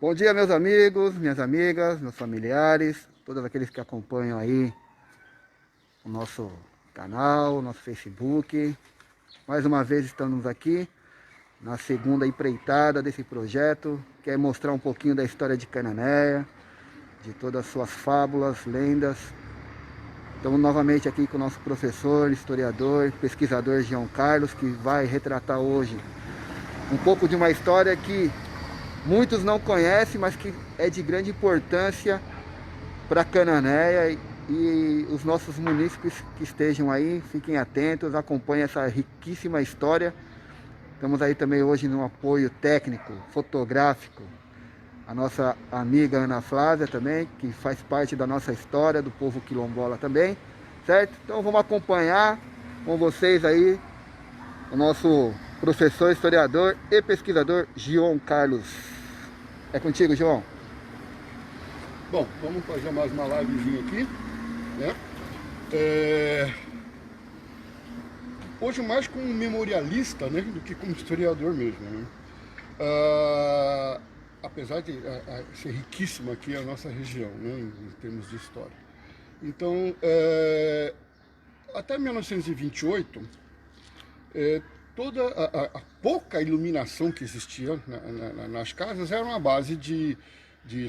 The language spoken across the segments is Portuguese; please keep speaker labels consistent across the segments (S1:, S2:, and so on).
S1: Bom dia, meus amigos, minhas amigas, meus familiares, todos aqueles que acompanham aí o nosso canal, o nosso Facebook. Mais uma vez estamos aqui na segunda empreitada desse projeto, que é mostrar um pouquinho da história de Cananéia, de todas as suas fábulas, lendas. Estamos novamente aqui com o nosso professor, historiador, pesquisador João Carlos, que vai retratar hoje um pouco de uma história que muitos não conhecem, mas que é de grande importância para Cananéia e os nossos munícipes que estejam aí, fiquem atentos, acompanhem essa riquíssima história. Estamos aí também hoje no apoio técnico, fotográfico, a nossa amiga Ana Flávia também, que faz parte da nossa história, do povo quilombola também, certo? Então vamos acompanhar com vocês aí o nosso professor, historiador e pesquisador João Carlos. É contigo, João.
S2: Bom, vamos fazer mais uma livezinha aqui, né? Hoje mais como memorialista, né, do que como historiador mesmo, né? Apesar de ser riquíssima aqui a nossa região, né, em termos de história. Então, até 1928, toda a pouca iluminação que existia nas casas era uma base de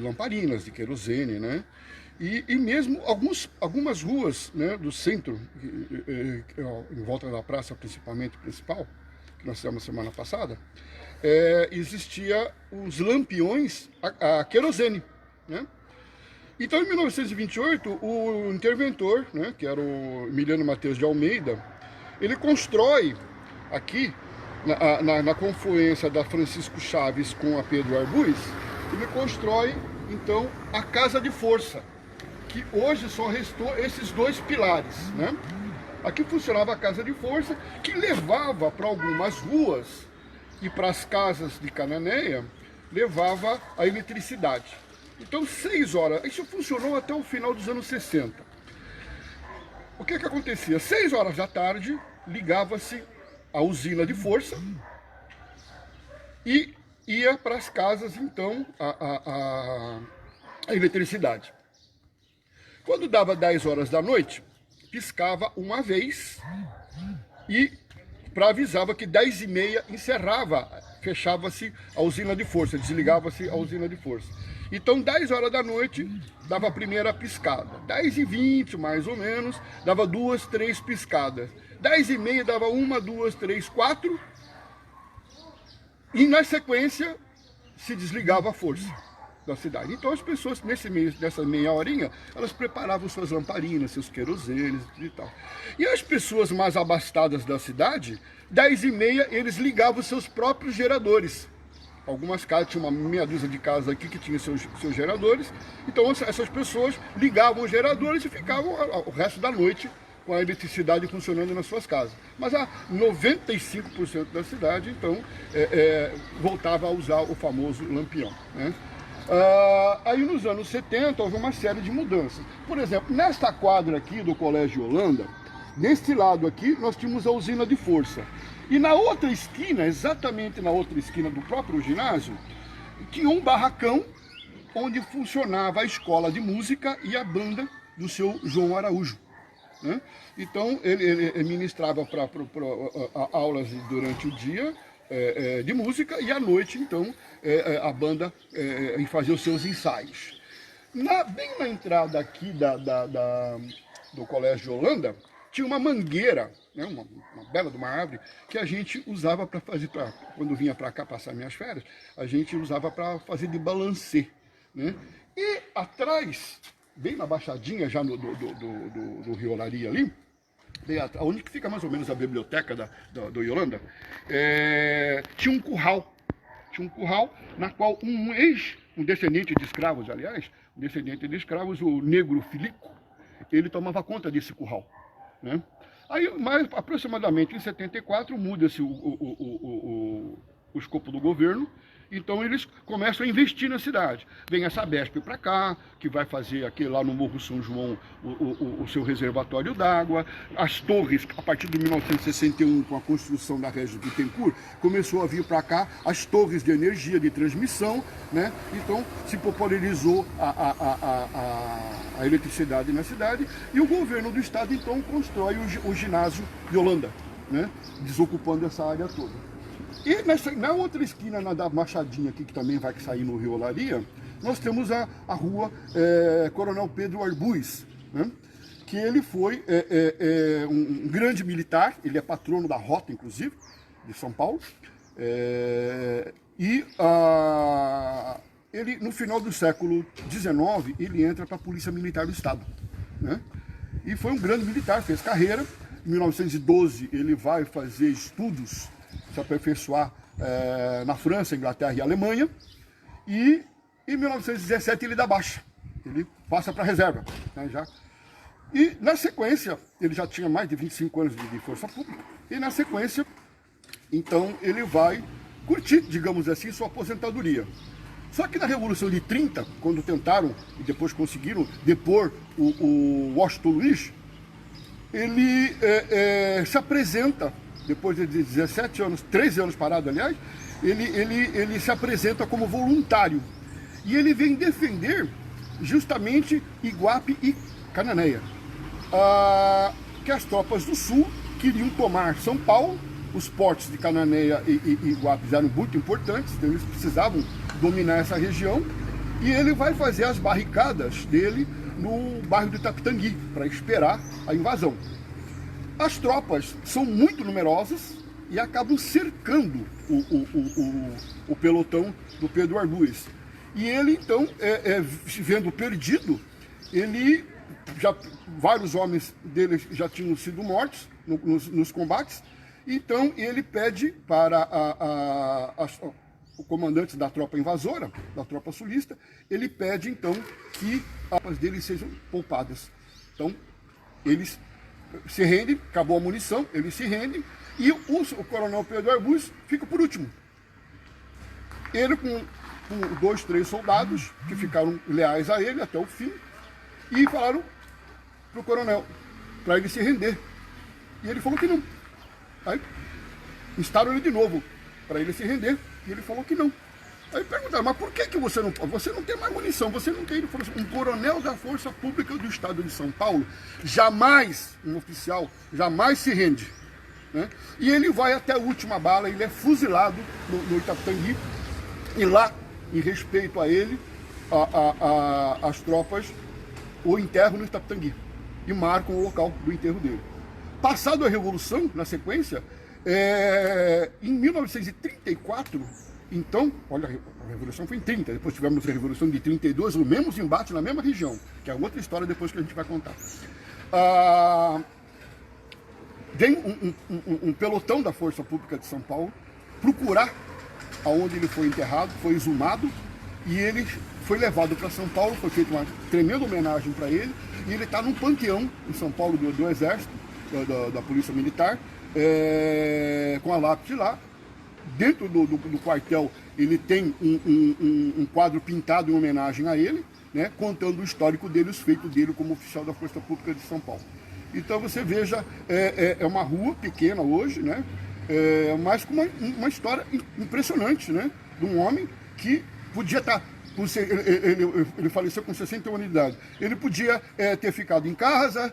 S2: lamparinas, de querosene, né? E mesmo algumas ruas, né, do centro, em volta da praça principal, que nós fizemos semana passada, existia os lampiões a querosene, né? Então, em 1928, o interventor, né, que era o Emiliano Mateus de Almeida, ele constrói aqui, na confluência da Francisco Chaves com a Pedro Arbues, ele constrói, então, a Casa de Força, que hoje só restou esses dois pilares, né? Aqui funcionava a Casa de Força, que levava para algumas ruas e para as casas de Cananéia, levava a eletricidade. Então, 6 horas, isso funcionou até o final dos anos 60. O que acontecia? 6 horas da tarde, ligava-se a usina de força e ia para as casas, então, a eletricidade. Quando dava 10 horas da noite, piscava uma vez e para avisava que 10h30 encerrava, fechava-se a usina de força, desligava-se a usina de força. Então, 10 horas da noite, dava a primeira piscada. 10h20, mais ou menos, dava 2, 3 piscadas. 10h30 dava 1, 2, 3, 4. E, na sequência, se desligava a força da cidade. Então, as pessoas, nessa meia horinha, elas preparavam suas lamparinas, seus querosenes e tal. E as pessoas mais abastadas da cidade, 10h30, eles ligavam seus próprios geradores. Algumas casas, tinha uma meia dúzia de casas aqui que tinham seus geradores. Então, essas pessoas ligavam os geradores e ficavam o resto da noite com a eletricidade funcionando nas suas casas. Mas a 95% da cidade, então, voltava a usar o famoso lampião, né? Aí nos anos 70 houve uma série de mudanças. Por exemplo, nesta quadra aqui do Colégio Holanda, neste lado aqui, nós tínhamos a usina de força. E na outra esquina, exatamente na outra esquina do próprio ginásio, tinha um barracão onde funcionava a escola de música e a banda do seu João Araújo, né? Então, ele ministrava aulas durante o dia de música e à noite, então, a banda fazia os seus ensaios. Bem na entrada aqui do Colégio Holanda, tinha uma mangueira, né, uma bela de uma árvore, que a gente usava para fazer, quando vinha para cá passar minhas férias, a gente usava para fazer de balancê, né? E atrás, bem na baixadinha já do Rio Olaria ali, onde fica mais ou menos a biblioteca do Holanda, tinha um curral. Tinha um curral na qual um descendente de escravos, aliás, um descendente de escravos, o negro Filico, ele tomava conta desse curral, né? Aí, aproximadamente em 74, muda-se o escopo do governo. Então eles começam a investir na cidade. Vem a Sabesp para cá, que vai fazer aqui lá no Morro São João o seu reservatório d'água. As torres, a partir de 1961, com a construção da Regis Bittencourt, começou a vir para cá as torres de energia, de transmissão, né? Então se popularizou a eletricidade na cidade, e o governo do estado então constrói o ginásio de Holanda, né? Desocupando essa área toda. E na outra esquina, da Machadinha aqui, que também vai sair no Rio Olaria, nós temos a rua Coronel Pedro Arbues, né? Que ele foi um grande militar, ele é patrono da Rota, inclusive, de São Paulo. Ele, no final do século XIX, ele entra para a Polícia Militar do Estado, né? E foi um grande militar, fez carreira. Em 1912, ele vai fazer estudos, se aperfeiçoar na França, Inglaterra e Alemanha, e em 1917 ele dá baixa, ele passa para a reserva, né, já. E na sequência, ele já tinha mais de 25 anos de força pública, e na sequência, então ele vai curtir, digamos assim, sua aposentadoria. Só que na Revolução de 30, quando tentaram, e depois conseguiram, depor o Washington Luiz, ele se apresenta, depois de 17 anos, 13 anos parado, aliás, ele se apresenta como voluntário. E ele vem defender justamente Iguape e Cananéia. Que as tropas do Sul queriam tomar São Paulo, os portos de Cananéia e Iguape eram muito importantes, então eles precisavam dominar essa região, e ele vai fazer as barricadas dele no bairro de Itapetangui, para esperar a invasão. As tropas são muito numerosas e acabam cercando o pelotão do Pedro Arbues. E ele, então, vendo perdido, vários homens dele já tinham sido mortos nos combates, então ele pede para o comandante da tropa invasora, da tropa sulista, ele pede, então, que as tropas dele sejam poupadas. Então, eles se rendem, acabou a munição, eles se rendem, e o coronel Pedro Arbues fica por último. Ele com 2, 3 soldados, que ficaram leais a ele até o fim, e falaram para o coronel, para ele se render. E ele falou que não. Aí instaram ele de novo, para ele se render, e ele falou que não. Aí perguntaram, mas por que você não tem mais munição, você não tem? Ele falou assim, um coronel da Força Pública do Estado de São Paulo, jamais, um oficial, jamais se rende, né? E ele vai até a última bala, ele é fuzilado no Itapetangui, e lá, em respeito a ele, as tropas o enterram no Itapetangui, e marcam o local do enterro dele. Passado a Revolução, na sequência, em 1934, então, olha, a Revolução foi em 30, depois tivemos a Revolução de 32, o mesmo embate na mesma região, que é outra história depois que a gente vai contar. Vem um pelotão da Força Pública de São Paulo procurar aonde ele foi enterrado, foi exumado, e ele foi levado para São Paulo, foi feita uma tremenda homenagem para ele, e ele está num panteão em São Paulo do Exército, da Polícia Militar, com a lápide lá. Dentro do quartel ele tem um quadro pintado em homenagem a ele, né, contando o histórico dele, os feitos dele como oficial da Força Pública de São Paulo. Então você veja, é uma rua pequena hoje, né, mas com uma história impressionante, né, de um homem que podia estar... Ele faleceu com 61 anos de idade. Ele podia ter ficado em casa,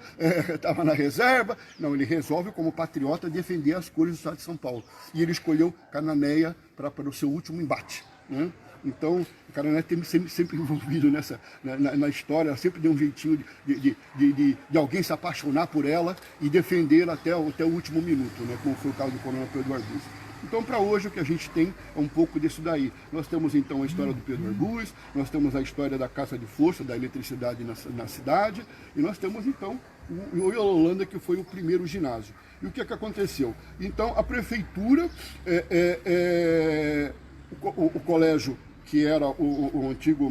S2: estava na reserva. Não, ele resolve, como patriota, defender as cores do estado de São Paulo. E ele escolheu Cananéia para o seu último embate, né? Então, o Cananéia sempre envolvido na história, sempre deu um jeitinho de alguém se apaixonar por ela e defendê-la até o último minuto, né? Como foi o caso do coronel Pedro Arbues. Então, para hoje, o que a gente tem é um pouco disso daí. Nós temos, então, a história do Pedro Arbues, nós temos a história da caça de força, da eletricidade na cidade, e nós temos, então, o Holanda, que foi o primeiro ginásio. E o que é que aconteceu? Então, a prefeitura, o colégio, que era o antigo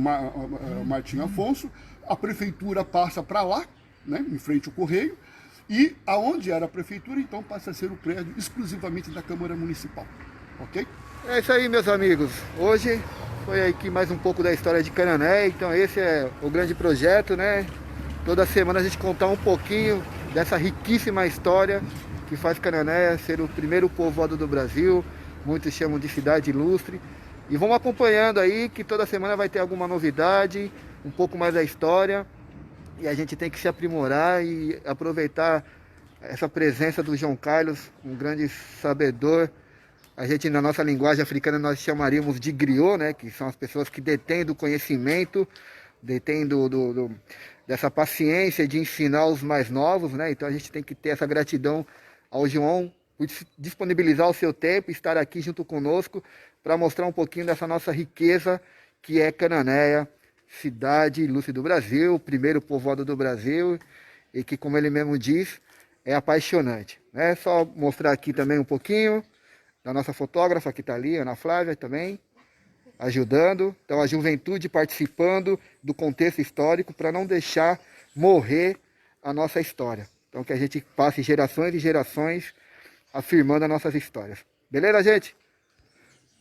S2: Martim Afonso, a prefeitura passa para lá, né, em frente ao Correio, e aonde era a prefeitura, então, passa a ser o prédio exclusivamente da Câmara Municipal, ok?
S1: É isso aí, meus amigos. Hoje foi aqui mais um pouco da história de Canané. Então esse é o grande projeto, né? Toda semana a gente contar um pouquinho dessa riquíssima história que faz Canané ser o primeiro povoado do Brasil. Muitos chamam de cidade ilustre. E vamos acompanhando aí que toda semana vai ter alguma novidade, um pouco mais da história. E a gente tem que se aprimorar e aproveitar essa presença do João Carlos, um grande sabedor. A gente, na nossa linguagem africana, nós chamaríamos de griot, né? Que são as pessoas que detêm do conhecimento, detêm dessa paciência de ensinar os mais novos, né? Então a gente tem que ter essa gratidão ao João por disponibilizar o seu tempo, estar aqui junto conosco para mostrar um pouquinho dessa nossa riqueza que é Cananéia, cidade ilustre do Brasil, primeiro povoado do Brasil, e que, como ele mesmo diz, é apaixonante. É só mostrar aqui também um pouquinho da nossa fotógrafa que está ali, Ana Flávia também, ajudando. Então a juventude participando do contexto histórico para não deixar morrer a nossa história. Então que a gente passe gerações e gerações afirmando as nossas histórias. Beleza, gente?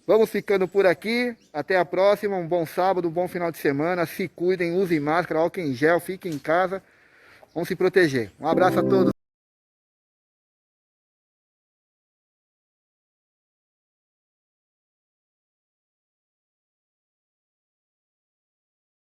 S1: Vamos ficando por aqui. Até a próxima. Um bom sábado, um bom final de semana. Se cuidem, usem máscara, álcool em gel, fiquem em casa. Vamos se proteger. Um abraço a todos.